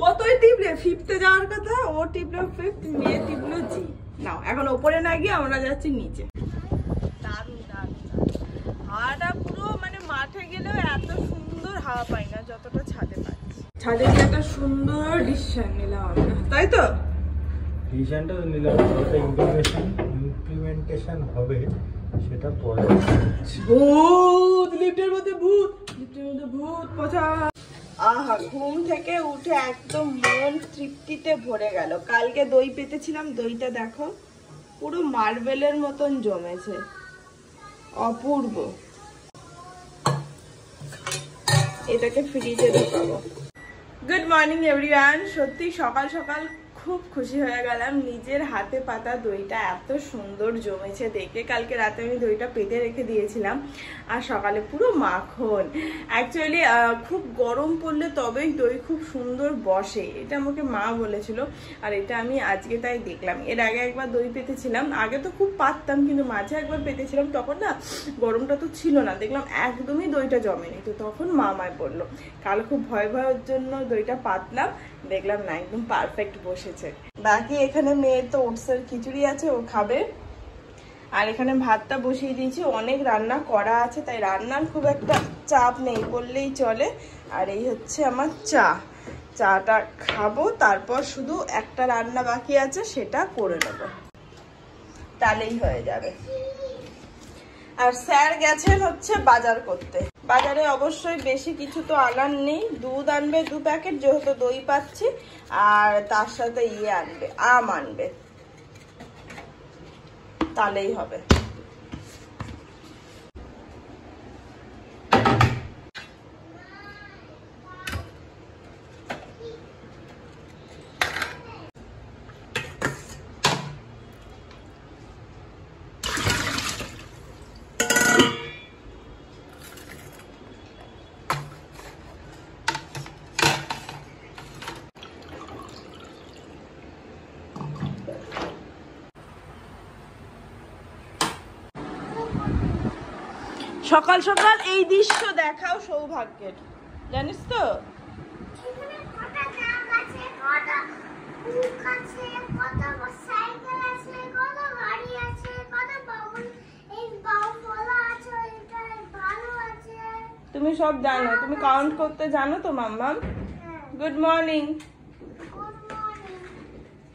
কতই টিপলে ফিফথে যাওয়ার কথা, ও টিপলো ফিফথ, মেয়ে টিপলো জি। নাও এখন ওপরে না গিয়ে আমরা যাচ্ছি নিচে। দারুণ দারুণ হাওয়াটা পুরো মানে মাঠে গেলেও এত সুন্দর হাওয়া পাই না যতটা ছাদে পাচ্ছি। ছাদে গিয়ে একটা সুন্দর ডিসিশন নিলাম আমরা, তাই তো? ডিসিশনটা নিলাম, ইমপ্লিমেন্টেশন হবে সেটা পরে। ভূত লিফটের মধ্যে, ভূত লিফটের মধ্যে, ভূত পচা। আহা, ঘুম থেকে উঠে একদম মন তৃপ্তিতে ভরে গেল। কালকে দই পেতেছিলাম, দইটা দেখো পুরো মার্বেলের মতন জমেছে, অপূর্ব। এটাকে ফ্রিজে ঢোকাবো। Good morning everyone. সত্যি সকাল সকাল খুব খুশি হয়ে গেলাম, নিজের হাতে পাতা দইটা এত সুন্দর জমেছে দেখে। কালকে রাতে আমি দইটা পেতে রেখে দিয়েছিলাম আর সকালে পুরো মাখন। অ্যাকচুয়ালি খুব গরম পড়লে তবেই দই খুব সুন্দর বসে, এটা আমাকে মা বলেছিল। আর এটা আমি আজকে তাই দেখলাম। এর আগে একবার দই পেতেছিলাম, আগে তো খুব পাততাম, কিন্তু মাঝে একবার পেতেছিলাম, তখন না গরমটা তো ছিল না, দেখলাম একদমই দইটা জমেনি। তো তখন মা আমায় বললো, কাল খুব ভয় ভয়ের জন্য দইটা পাতলাম, দেখলাম না একদম পারফেক্ট বসেছে। বাকি এখানে মেয়ের তো ওটসের খিচুড়ি আছে, ও খাবে। আর এখানে ভাতটা বসিয়ে দিয়েছি, অনেক রান্না করা আছে তাই রান্নার খুব একটা চাপ নেই বললেই চলে। আর এই হচ্ছে আমার চা, চাটা খাবো, তারপর শুধু একটা রান্না বাকি আছে সেটা করে নেব, তাহলেই হয়ে যাবে। আর স্যার গেছেন হচ্ছে বাজার করতে। বাজারে অবশ্যই বেশি কিছু তো আনার নেই, দুধ আনবে 2 প্যাকেট যেহেতু দই পাচ্ছি, আর তার সাথে আনবে, আম আনবে, তাহলেই হবে। সকাল সকাল এই দৃশ্য দেখাও সৌভাগ্যের, জানিস তো? তুমি সব জানো, তুমি কাউন্ট করতে জানো তো মাম্মাম? Good morning.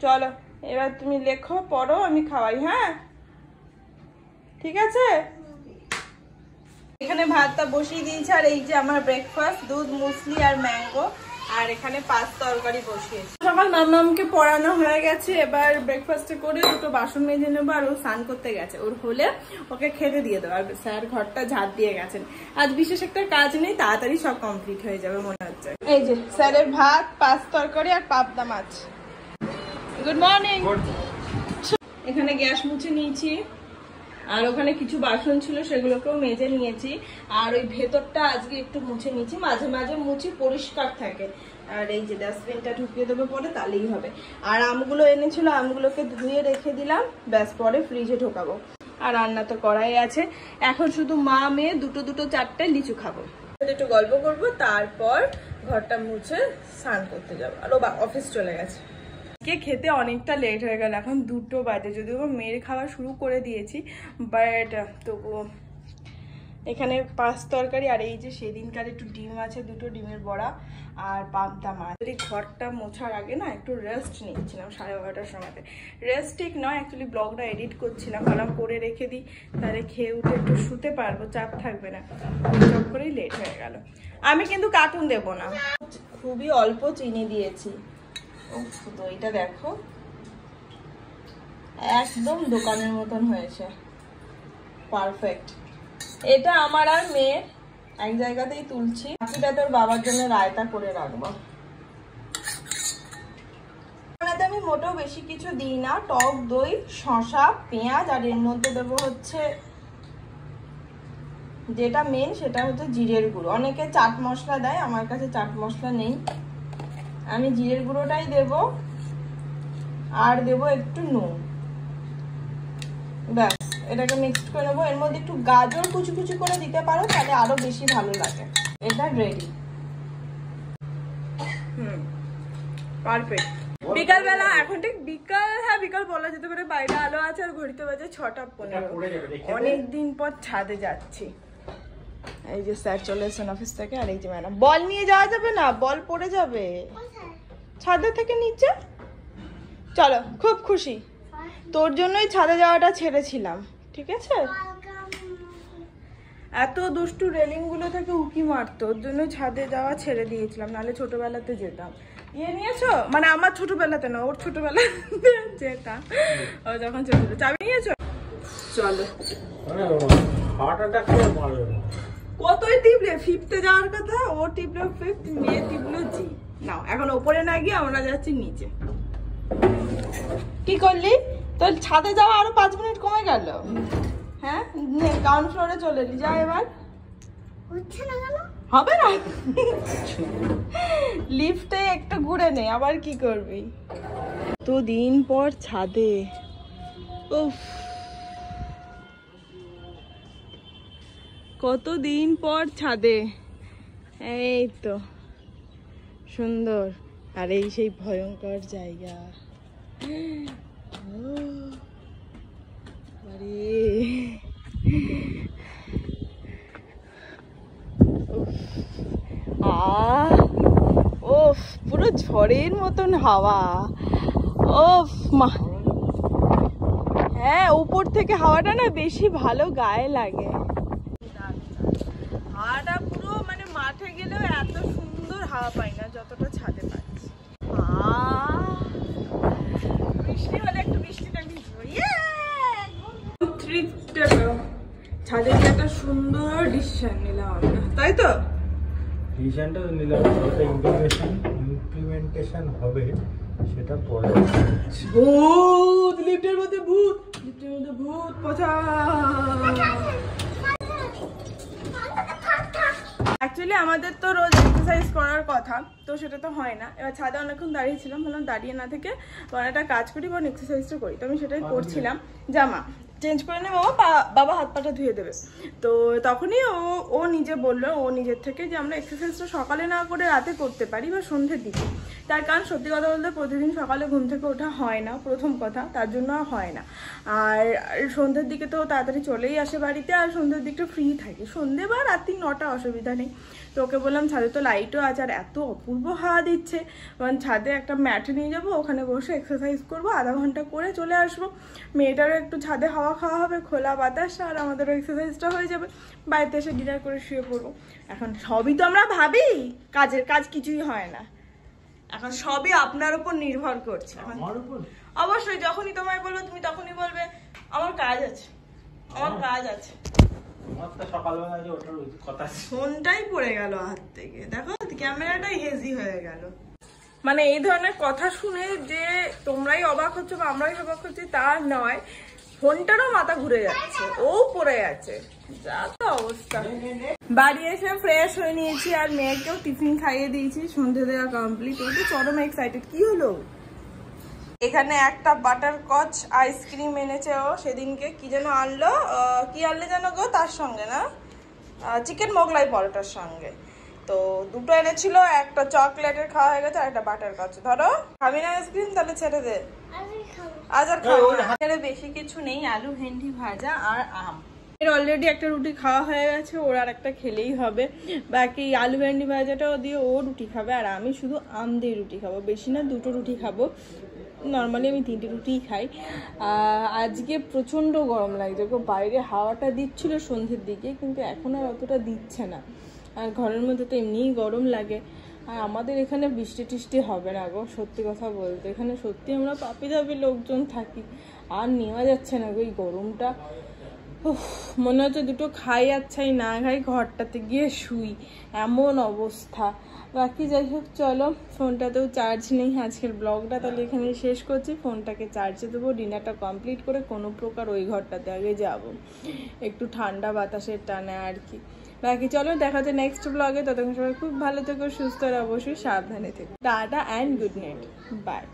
চলো এবার তুমি লেখো, পড়ো, আমি খাওয়াই। হ্যাঁ ঠিক আছে। এখানে ভাতটা বসিয়ে দিয়েছি, আর এই যে আমার ব্রেকফাস্ট, দুধ মুসলি আর ম্যাঙ্গো, আর এখানে 5 তরকারি বসিয়েছি। সকাল মাম্মামকে পড়ানো হয়ে গেছে, এবার ব্রেকফাস্টে করে 2টো বাসন মেজে নেবো। আর ও স্নান করতে গেছে, ওর হলে ওকে খেতে দিয়ে দেবো। আর স্যার ঘরটা ঝাড় দিয়ে গেছেন, আজ বিশেষ একটা কাজ নেই, তাড়াতাড়ি সব কমপ্লিট হয়ে যাবে মনে হচ্ছে। এই যে স্যারের ভাত, 5 তরকারি আর পাবদা মাছ। Good morning. এখানে গ্যাস মুছে নিয়েছি, আর ওখানে কিছু বাসন ছিল সেগুলোকেও মেজে নিয়েছি। আর ওই ভেতরটা আজকে একটু মুছে নিয়েছি, মাঝে মাঝে মুছি, পরিষ্কার থাকে। আর এই যে ডাস্টবিনটা ঢুকিয়ে দেবো পরে, তাহলেই হবে। আর আমগুলো এনেছিল, আমগুলোকে ধুয়ে রেখে দিলাম, ব্যাস পরে ফ্রিজে ঢোকাবো। আর রান্না তো করাই আছে, এখন শুধু মা মেয়ে 2 4টে লিচু খাবো, একটু গল্প করবো, তারপর ঘরটা মুছে স্নান করতে যাবো। আর ও অফিস চলে গেছে। খেতে অনেকটা লেট হয়ে গেল, এখন 2টো বাজে, যদিও মেয়ের খাওয়া শুরু করে দিয়েছি, বাট তবুও এখানে 5 তরকারি। আর এই যে সেদিনকার একটু ডিম আছে, 2টো ডিমের বড়া আর পাবদা মাছ। ঘরটা মোছার আগে না একটু রেস্ট নিচ্ছিলাম 11:30টার সময়তে। রেস্ট ঠিক নয়, অ্যাকচুয়ালি ব্লগটা এডিট করছিলাম, ভাবলাম করে রেখে দিই, তাহলে খেয়ে উঠে একটু শুতে পারবো, চাপ থাকবে না। সব করেই লেট হয়ে গেল। আমি কিন্তু কার্টুন দেবো না, খুবই অল্প চিনি দিয়েছি। দইটা দেখো একদম দোকানের মতন হয়েছে, পারফেক্ট। এটা আমার আর মেয়ের এক জায়গাতেই তুলছি, বাকিটা তোর বাবার জন্য রায়তা করে রাখবো। আমি মোটেও বেশি কিছু দিই না, টক দই, শসা, পেঁয়াজ, আর এর মধ্যে দেবো হচ্ছে যেটা মেন সেটা হচ্ছে জিরের গুঁড়ো। অনেকে চাট মশলা দেয়, আমার কাছে চাট মশলা নেই, আমি জিরের গুঁড়োটাই দেবো। আর দেবো একটু নুন, ব্যাস। এটাকে মিক্সড করে নেবো। এর মধ্যে একটু গাজর কুচি কুচি করে দিতে পারো, তাহলে আরো বেশি ভালো লাগে। এটা রেডি। পারফেক্ট। বিকালবেলা এখন ঠিক বিকাল, হ্যাঁ বিকাল বলা যেতে পারে, বাইরে আলো আছে আর ঘড়িতে বাজে 6:15। অনেকদিন পর ছাদে যাচ্ছি। এই যে স্যার চলে এসেছেন অফিস থেকে, আর এই যে ম্যাডাম। বল নিয়ে যাওয়া যাবে না, বল পড়ে যাবে ছাদে থেকে নিচে। চলো, খুব খুশি তোর জন্যই ছাদে যাওয়াটা ছেড়েছিলাম, ঠিক আছে? এত দুষ্টু রেলিং গুলো থেকে উকি মারতো, ওর জন্য ছাদে যাওয়া ছেড়ে দিয়েছিলাম, নাহলে ছোটবেলাতে যেতাম। ইয়ে নিয়েছো? মানে আমার ছোটবেলাতে না, ওর ছোটবেলাতে যেতাম, ও যখন ছোট ছিল। চাবি নিয়েছো? চলো। কতই টিপলে? ফিফথে যাওয়ার কথা, ও টিপলো ফিফথ, মেয়ে টিপলো জি। নাও, এখন ওপরে না গিয়ে আমরা যাচ্ছি নিচে। কি করলি? তোর ছাদে যাওয়া আরো 5 মিনিট কমে গেল। হ্যাঁ, গ্রাউন্ড ফ্লোরে চলে এলি, যা এবার। হবে না, লিফটে একটু ঘুরে নে, আবার কি করবি? তো দিন পর ছাদে, উফ কতদিন পর ছাদে। এই তো সুন্দর, আর এই সেই ভয়ঙ্কর জায়গা। ওফ, পুরো ঝড়ের মতন হাওয়া। ওফ মা, হ্যাঁ উপর থেকে হাওয়াটা না বেশি ভালো গায়ে লাগে। হাওয়াটা পুরো মানে মাঠে গেলেও এত সুন্দর হাওয়া পাই না যতটা ছাদে পাচ্ছি। বৃষ্টি হলে একটু বৃষ্টিটা ভিজবো। ছাদে গিয়ে একটা সুন্দর ডিসিশন নিলাম আমরা, তাই তো? ডিসিশনটা নিলাম, যেটা ইমপ্লিমেন্টেশন হবে সেটা পরে। ভূত, লিফটের মধ্যে ভূত, লিফটের মধ্যে ভূত পচা। অ্যাকচুয়ালি আমাদের তো রোজ এক্সারসাইজ করার কথা, তো সেটা তো হয় না। এবার ছাদে অনেকক্ষণ দাঁড়িয়েছিলাম, ভাবলাম দাঁড়িয়ে না থেকে একটা কাজ করি, বরং এক্সারসাইজটা করি। তো আমি সেটাই করছিলাম। জামা চেঞ্জ করে নেবো, বাবা হাত পাটা ধুয়ে দেবে। তো তখনই ও নিজে বললো, ও নিজের থেকে, যে আমরা এক্সারসাইজটা সকালে না করে রাতে করতে পারি বা সন্ধ্যের দিকে। তার কারণ সত্যি কথা বলতে প্রতিদিন সকালে ঘুম থেকে ওঠা হয় না, প্রথম কথা, তার জন্য হয় না। আর সন্ধ্যের দিকে তো তাড়াতাড়ি চলেই আসে বাড়িতে, আর সন্ধ্যের দিকটা ফ্রি থাকি, সন্ধ্যে বা রাত্রি 9টা অসুবিধা নেই। তো ওকে বললাম ছাদে তো লাইটও আছে, আর এত অপূর্ব হাওয়া দিচ্ছে, কারণ ছাদে একটা ম্যাট নিয়ে যাবো, ওখানে বসে এক্সারসাইজ করবো, আধা ঘন্টা করে চলে আসবো। মেয়েটারও একটু ছাদে হাওয়া খাওয়া হবে, খোলা বাতাস, আর আমাদেরও এক্সারসাইজটা হয়ে যাবে। বাড়িতে এসে ডিনার করে শুয়ে পড়বো। এখন সবই তো আমরা ভাবি, কাজের কাজ কিছুই হয় না। এখন সবই আপনার উপর নির্ভর করছে। অবশ্যই যখনই তোমায় বলবো তুমি তখনই বলবে আমার কাজ আছে, আমার কাজ আছে। ফোনটাই পড়ে গেল হাত থেকে, দেখো ক্যামেরাটাই হেজি হয়ে গেল। মানে এই ধরনের কথা শুনে যে তোমরাই অবাক হচ্ছ বা আমরাই অবাক হচ্ছি তা নয়, ফোনটারও মাথা ঘুরে যাচ্ছে, ও পড়ে যাচ্ছে, যা তো অবস্থা। বাড়ি এসে ফ্রেশ হয়ে নিয়েছি, আর মেয়েকেও টিফিন খাইয়ে দিয়েছি, সন্ধ্যে দেওয়া কমপ্লিট। ও তো চরম এক্সাইটেড। কি হলো? এখানে একটা বাটার কচ আইসক্রিম এনেছে ও সেদিনকে, কি যেন আনলো, কি আনলে যেন গো তার সঙ্গে, না চিকেন মোগলাই পরোটার সঙ্গে। তো দুটো এনেছিল, একটা চকলেটের খাওয়া হয়ে গেছে, আর একটা বাটার কচ। ধরো খাবি না আইসক্রিম? তাহলে ছেড়ে দে, আজ আর খাবো না। বেশি কিছু নেই, আলু ভেন্ডি ভাজা আর আম। এর অলরেডি একটা রুটি খাওয়া হয়ে গেছে, ওর আর একটা খেলেই হবে। বাকি আলু ভেন্ডি ভাজাটাও দিয়ে ও রুটি খাবে, আর আমি শুধু আম দিয়ে রুটি খাবো, বেশি না, 2টো রুটি খাবো। নর্মালি আমি 3টে রুটিই খাই। আজকে প্রচণ্ড গরম লাগছে, বাইরে হাওয়াটা দিচ্ছিল সন্ধ্যের দিকে, কিন্তু এখন আর অতটা দিচ্ছে না। আর ঘরের মধ্যে তো এমনিই গরম লাগে। আর আমাদের এখানে বৃষ্টি টিষ্টি হবে না গো, সত্যি কথা বলতে। এখানে সত্যি আমরা পাপি দাপি লোকজন থাকি, আর নেওয়া যাচ্ছে না গো এই গরমটা। মনে হচ্ছে দুটো খাই আর ছাই না খাই, ঘরটাতে গিয়ে শুই, এমন অবস্থা। বাকি যাই হোক, চলো, ফোনটাতেও চার্জ নেই। আজকের ব্লগটা তাহলে এখানে শেষ করছি, ফোনটাকে চার্জে দেবো, ডিনারটা কমপ্লিট করে কোনো প্রকার ওই ঘরটাতে আগে যাব, একটু ঠান্ডা বাতাসের টানে আর কি। বাকি চলো, দেখা যায় নেক্সট ব্লগে। ততক্ষণ সবাই খুব ভালো থেকো, সুস্থ আর অবশ্যই সাবধানে থেকো। Ta-ta and good night, by.